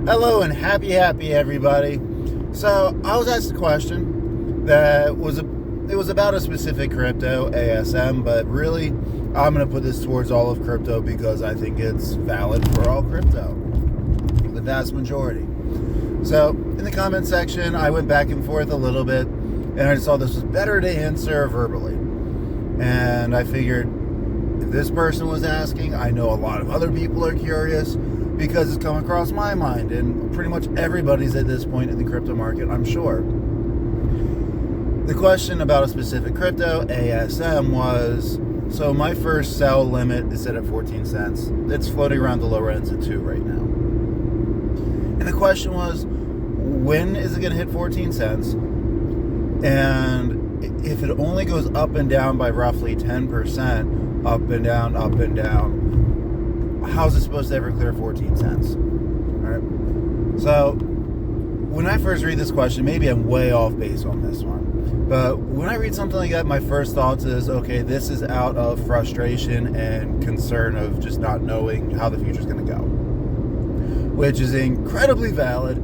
Hello and happy everybody. So I was asked a question that was about a specific crypto, ASM, but really I'm going to put this towards all of crypto because I think it's valid for all crypto, the vast majority. So in the comment section, I went back and forth a little bit, and I saw this was better to answer verbally. And I figured if this person was asking, I know a lot of other people are curious, because it's come across my mind, and pretty much everybody's at this point in the crypto market, I'm sure. The question about a specific crypto, ASM, was, so my first sell limit is set at 14 cents. It's floating around the lower ends at 2 right now. And the question was, when is it going to hit 14 cents? And if it only goes up and down by roughly 10%, up and down, how's it supposed to ever clear 14 cents? All right. So when I first read this question, maybe I'm way off base on this one, but when I read something like that, my first thoughts is, okay, this is out of frustration and concern of just not knowing how the future is going to go, which is incredibly valid.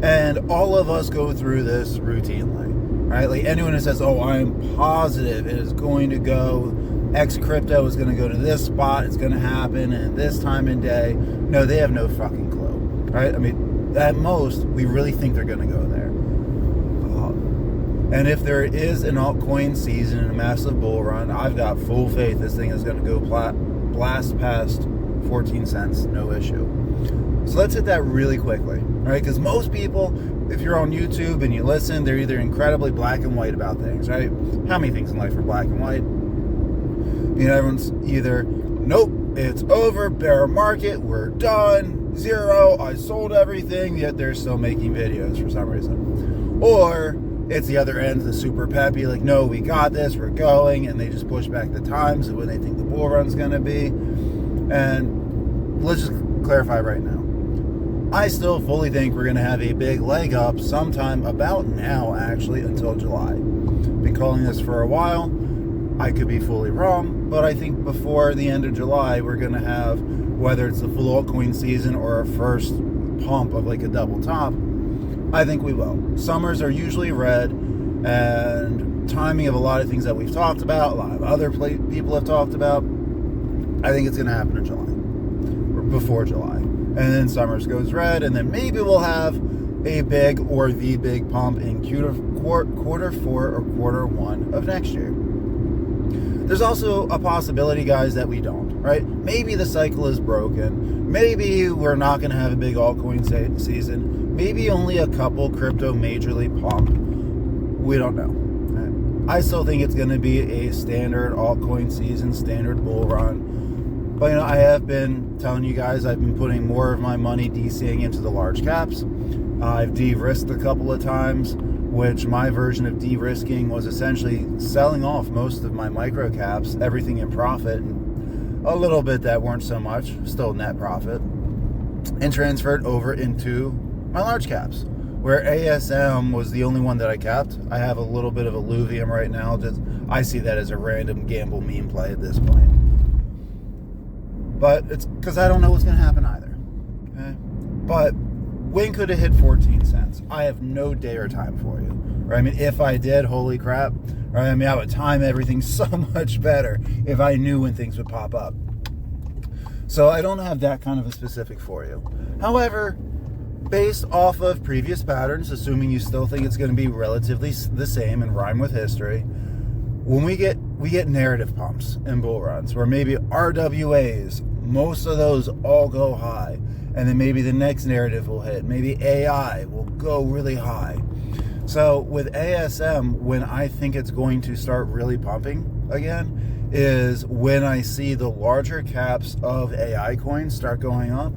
And all of us go through this routinely, right? Like anyone who says, oh, I'm positive it is going to go, X crypto is going to go to this spot, it's going to happen at this time and day. No, they have no fucking clue, right? I mean, at most, we really think they're going to go there. And if there is an altcoin season and a massive bull run, I've got full faith this thing is going to go blast past 14 cents, no issue. So let's hit that really quickly, right? Because most people, if you're on YouTube and you listen, they're either incredibly black and white about things, right? How many things in life are black and white? You know, everyone's either, nope, it's over, bear market, we're done, zero, I sold everything, yet they're still making videos for some reason. Or it's the other end, the super peppy, like, no, we got this, we're going, and they just push back the times of when they think the bull run's going to be. And let's just clarify right now. I still fully think we're going to have a big leg up sometime about now, actually, until July. Been calling this for a while. I could be fully wrong, but I think before the end of July, we're going to have, whether it's the full altcoin season or a first pump of like a double top, I think we will. Summers are usually red, and timing of a lot of things that we've talked about, a lot of other people have talked about, I think it's going to happen in July, or before July. And then summers goes red, and then maybe we'll have a big or the big pump in quarter 4 or quarter 1 of next year. There's also a possibility, guys, that we don't, right? Maybe the cycle is broken. Maybe we're not going to have a big altcoin season. Maybe only a couple crypto majorly pump. We don't know. Right? I still think it's going to be a standard altcoin season, standard bull run. But, you know, I have been telling you guys I've been putting more of my money DCing into the large caps. I've de-risked a couple of times, which my version of de-risking was essentially selling off most of my micro caps, everything in profit, and a little bit that weren't so much, still net profit, and transferred over into my large caps, where ASM was the only one that I kept. I have a little bit of Illuvium right now. I see that as a random gamble meme play at this point. But it's because I don't know what's going to happen either. Okay? But when could it hit 14 cents? I have no day or time for you. Right? I mean, if I did, holy crap. Right? I mean, I would time everything so much better if I knew when things would pop up. So I don't have that kind of a specific for you. However, based off of previous patterns, assuming you still think it's going to be relatively the same and rhyme with history, when we get narrative pumps and bull runs, where maybe RWAs, most of those all go high, and then maybe the next narrative will hit. Maybe AI will go really high. So with ASM, when I think it's going to start really pumping again, is when I see the larger caps of AI coins start going up.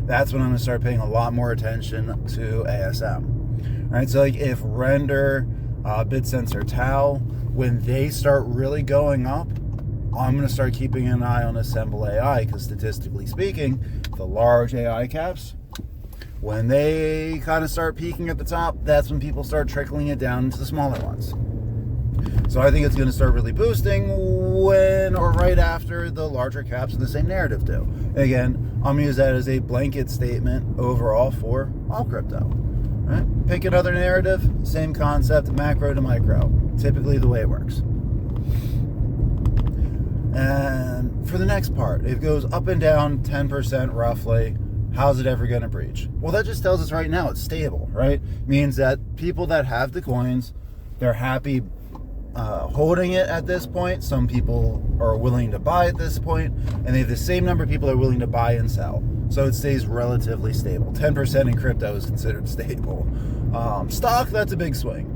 That's when I'm going to start paying a lot more attention to ASM. Right? So like if Render, BitSense, or Tau, when they start really going up, I'm going to start keeping an eye on assembleai, because statistically speaking, the large AI caps, when they kind of start peaking at the top, that's when people start trickling it down into the smaller ones. So I think it's going to start really boosting when or right after the larger caps in the same narrative do. Again, I'm going to use that as a blanket statement overall for all crypto. Right? Pick another narrative, same concept, macro to micro. Typically the way it works. And for the next part, it goes up and down 10% roughly. How's it ever going to breach? Well, that just tells us right now it's stable, right? Means that people that have the coins, they're happy holding it at this point. Some people are willing to buy at this point, and they have the same number of people that are willing to buy and sell. So it stays relatively stable. 10% in crypto is considered stable. Stock, that's a big swing.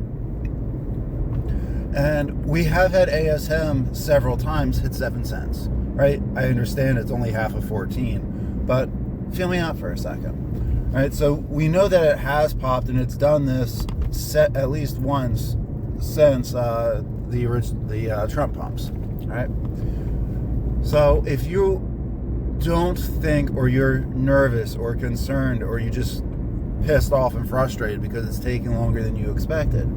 And we have had ASM several times hit 7 cents, right? I understand it's only half of 14, but feel me out for a second. All right, so we know that it has popped, and it's done this at least once since the Trump pumps. All right. So if you don't think, or you're nervous or concerned, or you just pissed off and frustrated because it's taking longer than you expected,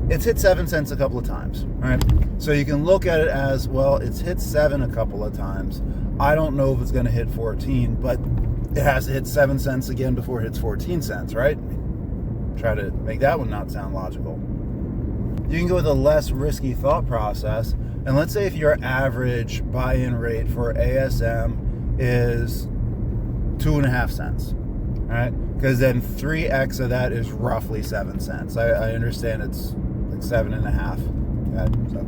it's hit 7 cents a couple of times, right? So you can look at it as, well, it's hit 7 a couple of times. I don't know if it's going to hit 14, but it has to hit 7 cents again before it hits 14 cents, right? Try to make that one not sound logical. You can go with a less risky thought process, and let's say if your average buy-in rate for ASM is 2.5 cents, all right? Because then 3x of that is roughly 7 cents. I understand it's like 7.5. Okay? So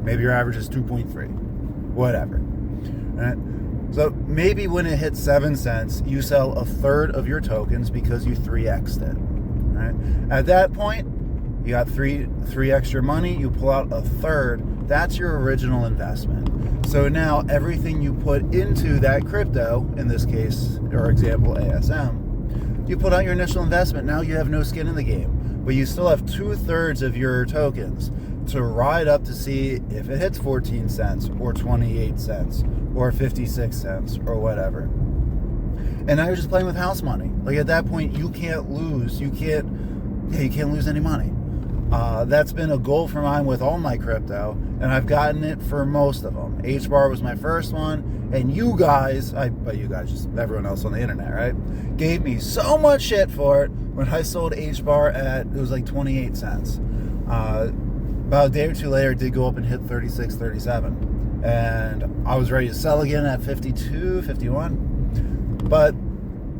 maybe your average is 2.3, whatever. All right? So maybe when it hits 7 cents, you sell a third of your tokens because you 3x'd it. Right? At that point, you got three extra money, you pull out a third, that's your original investment. So now everything you put into that crypto, in this case, or example, ASM, you put out your initial investment. Now you have no skin in the game, but you still have 2/3 of your tokens to ride up to see if it hits 14 cents or 28 cents or 56 cents or whatever. And now you're just playing with house money. Like at that point, you can't lose. You can't lose any money. That's been a goal for mine with all my crypto, and I've gotten it for most of them. hbar was my first one, and you guys, just everyone else on the internet, right, gave me so much shit for it when I sold hbar at, it was like 28 cents. About a day or two later, it did go up and hit 36, 37. And I was ready to sell again at 52, 51. But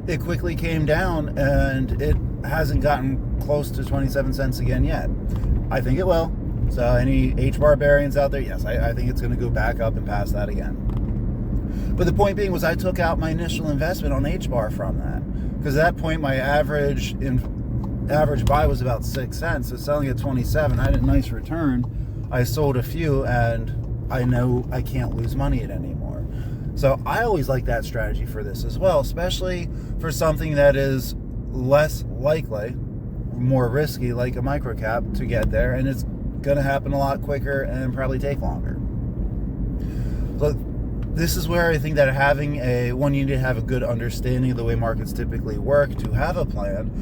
it quickly came down, and it hasn't gotten close to 27 cents again yet. I think it will. So any hbarbarians out there, yes, I think it's going to go back up and past that again. But the point being was I took out my initial investment on hbar from that. Because at that point, my average buy was about 6 cents. So selling at 27, I had a nice return. I sold a few, and I know I can't lose money at anymore. So I always like that strategy for this as well, especially for something that is less likely, more risky, like a microcap, to get there, and it's going to happen a lot quicker and probably take longer. So this is where I think that you need to have a good understanding of the way markets typically work to have a plan.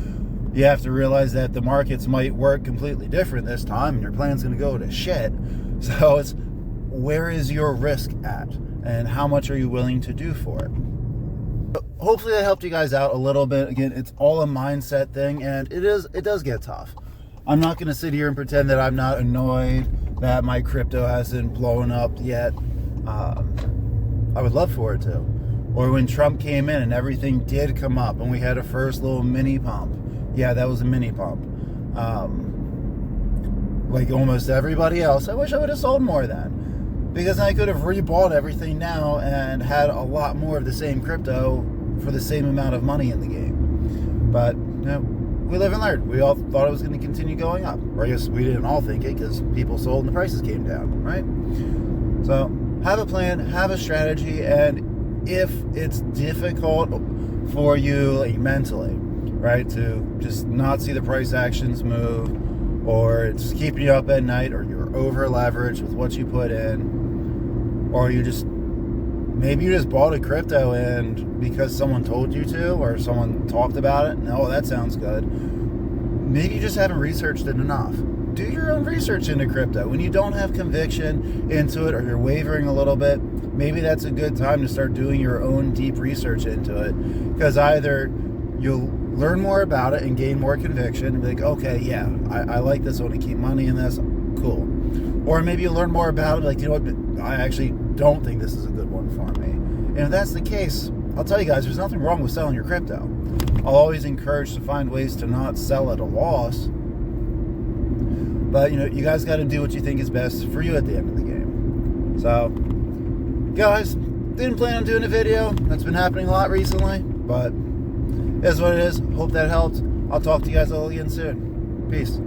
You have to realize that the markets might work completely different this time, and your plan's going to go to shit. So it's, where is your risk at, and how much are you willing to do for it? Hopefully that helped you guys out a little bit. Again, it's all a mindset thing, and it does get tough. I'm not going to sit here and pretend that I'm not annoyed that my crypto hasn't blown up yet. I would love for it to. Or when Trump came in and everything did come up and we had a first little mini pump. Yeah, that was a mini pump. Like almost everybody else, I wish I would have sold more then. Because I could have rebought everything now and had a lot more of the same crypto for the same amount of money in the game. But, we live and learn. We all thought it was going to continue going up. Or I guess we didn't all think it because people sold and the prices came down, right? So, have a plan, have a strategy, and if it's difficult for you like, mentally, right, to just not see the price actions move, or it's keeping you up at night, or you're over leveraged with what you put in, or maybe you just bought a crypto and because someone told you to, or someone talked about it, and oh, that sounds good. Maybe you just haven't researched it enough. do your own research into crypto. When you don't have conviction into it, or you're wavering a little bit, maybe that's a good time to start doing your own deep research into it, because either you'll learn more about it and gain more conviction and be like, okay, yeah, I like this, I want to keep money in this, cool. Or maybe you'll learn more about it, like, you know what, I actually don't think this is a good one for me. And if that's the case, I'll tell you guys, there's nothing wrong with selling your crypto. I'll always encourage to find ways to not sell at a loss. But, you know, you guys got to do what you think is best for you at the end of the game. So, guys, didn't plan on doing a video. That's been happening a lot recently. But it is what it is. Hope that helped. I'll talk to you guys all again soon. Peace.